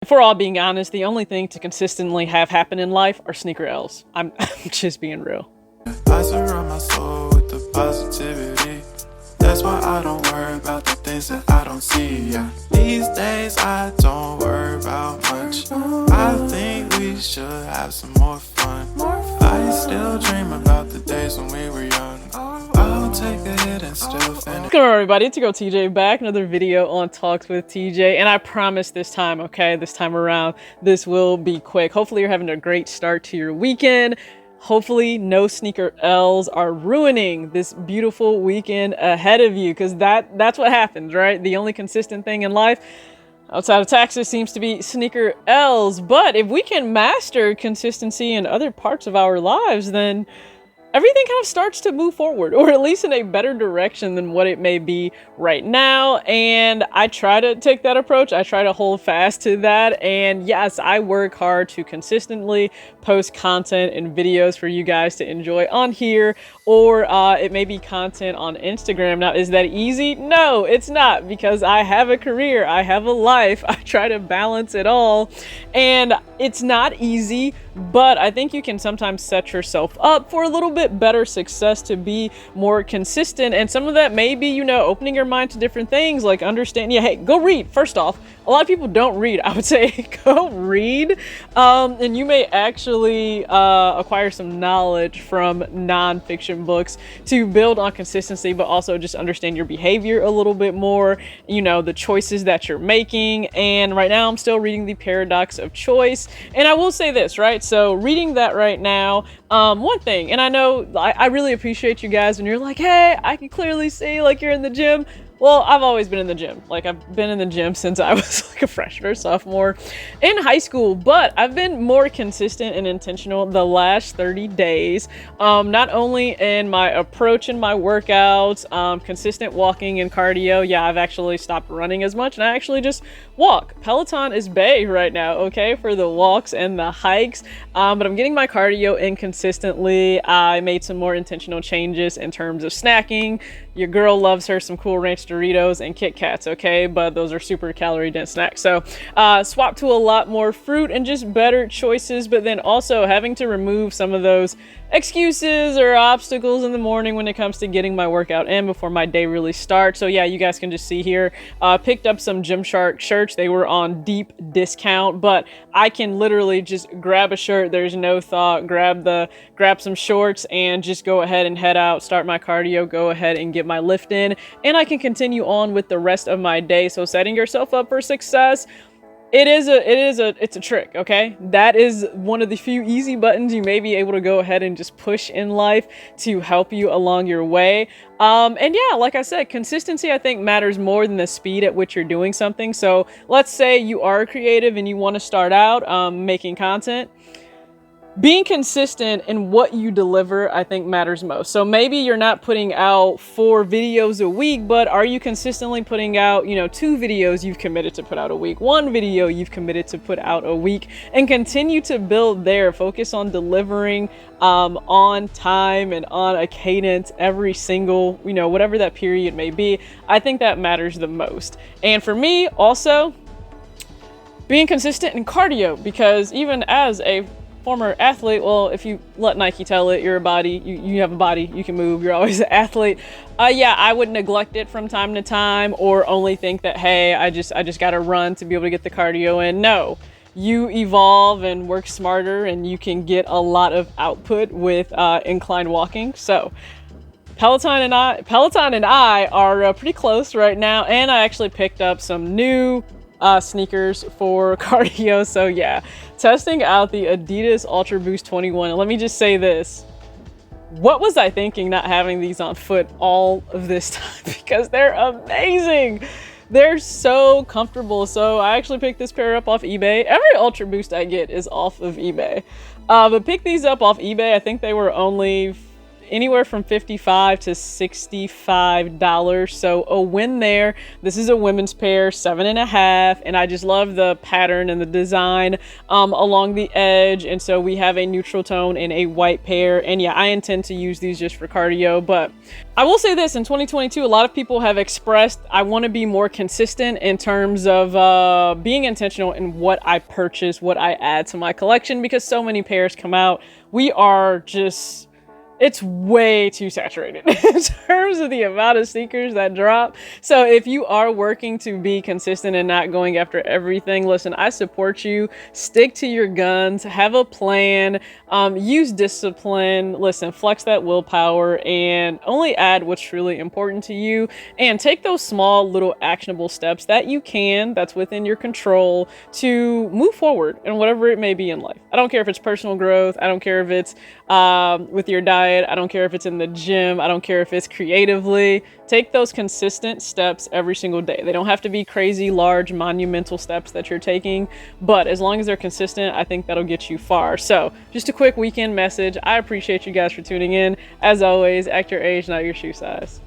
If we're all being honest, the only thing to consistently have happen in life are sneaker L's. I'm just being real. I surround my soul with the positivity. That's why I don't worry about the things that I don't see. Yeah. These days I don't worry about much. I think we should have some more fun. I still dream about the days when we were young. I'll take a hit and still finish. What's going on, everybody? It's your girl TJ back. Another video on Talks with TJ. And I promise this time, okay, this time around, this will be quick. Hopefully you're having a great start to your weekend. Hopefully no sneaker L's are ruining this beautiful weekend ahead of you, because that's what happens, right? The only consistent thing in life outside of taxes seems to be sneaker L's. But if we can master consistency in other parts of our lives, then everything kind of starts to move forward, or at least in a better direction than what it may be right now. And I try to take that approach. I try to hold fast to that. And yes, I work hard to consistently post content and videos for you guys to enjoy on here, or it may be content on Instagram. Now, is that easy? No, it's not, because I have a career, I have a life, I try to balance it all, and it's not easy, but I think you can sometimes set yourself up for a little bit better success to be more consistent. And some of that may be, you know, opening your mind to different things, like understanding, yeah, hey, go read. First off, a lot of people don't read. I would say go read, and you may actually acquire some knowledge from non-fiction books to build on consistency, but also just understand your behavior a little bit more, you know, the choices that you're making. And right now I'm still reading The Paradox of Choice, and I will say this, right? So reading that right now, one thing, and I know I really appreciate you guys when you're like, hey, I can clearly see like you're in the gym. Well, I've always been in the gym. Like, I've been in the gym since I was like a freshman or sophomore in high school, but I've been more consistent and intentional the last 30 days. Not only in my approach in my workouts, consistent walking and cardio. Yeah, I've actually stopped running as much, and I actually just walk. Peloton is bae right now, okay, for the walks and the hikes. But I'm getting my cardio in consistently. I made some more intentional changes in terms of snacking. Your girl loves her some Cool Ranch Doritos and Kit Kats, okay? But those are super calorie dense snacks. So swap to a lot more fruit and just better choices, but then also having to remove some of those excuses or obstacles in the morning when it comes to getting my workout in before my day really starts. So yeah, you guys can just see here, picked up some Gymshark shirts. They were on deep discount, but I can literally just grab a shirt. There's no thought, grab some shorts and just go ahead and head out, start my cardio, go ahead and get my lift in, and I can continue on with the rest of my day. So setting yourself up for success, it's a trick, okay? That is one of the few easy buttons you may be able to go ahead and just push in life to help you along your way. And yeah, like I said, consistency I think matters more than the speed at which you're doing something. So let's say you are creative and you want to start out making content. Being consistent in what you deliver, I think, matters most. So maybe you're not putting out 4 videos a week, but are you consistently putting out, you know, 2 videos you've committed to put out a week, 1 video you've committed to put out a week, and continue to build there. Focus on delivering on time and on a cadence every single, you know, whatever that period may be. I think that matters the most. And for me, also, being consistent in cardio, because even as a former athlete, well, if you let Nike tell it, you're a body, you have a body, you can move, you're always an athlete. Yeah, I would neglect it from time to time, or only think that, hey, I just gotta run to be able to get the cardio in. No, you evolve and work smarter, and you can get a lot of output with incline walking. So Peloton and I are pretty close right now, and I actually picked up some new sneakers for cardio. So yeah, testing out the adidas Ultraboost 21. And let me just say this, what was I thinking not having these on foot all of this time? Because they're amazing. They're so comfortable. So I actually picked this pair up off eBay. Every Ultraboost I get is off of eBay, but pick these up off eBay. I think they were only anywhere from $55 to $65. So a win there. This is a women's pair, 7.5, and I just love the pattern and the design along the edge. And so we have a neutral tone and a white pair. And yeah, I intend to use these just for cardio. But I will say this, in 2022, a lot of people have expressed I want to be more consistent in terms of being intentional in what I purchase, what I add to my collection, because so many pairs come out. We are just, it's way too saturated in terms of the amount of sneakers that drop. So if you are working to be consistent and not going after everything, listen, I support you. Stick to your guns, have a plan, use discipline, listen, flex that willpower, and only add what's truly important to you, and take those small little actionable steps that you can, that's within your control, to move forward in whatever it may be in life. I don't care if it's personal growth. I don't care if it's with your diet. I don't care if it's in the gym. I don't care if it's creatively. Take those consistent steps every single day. They don't have to be crazy, large, monumental steps that you're taking, but as long as they're consistent, I think that'll get you far. So just a quick weekend message. I appreciate you guys for tuning in. As always, act your age, not your shoe size.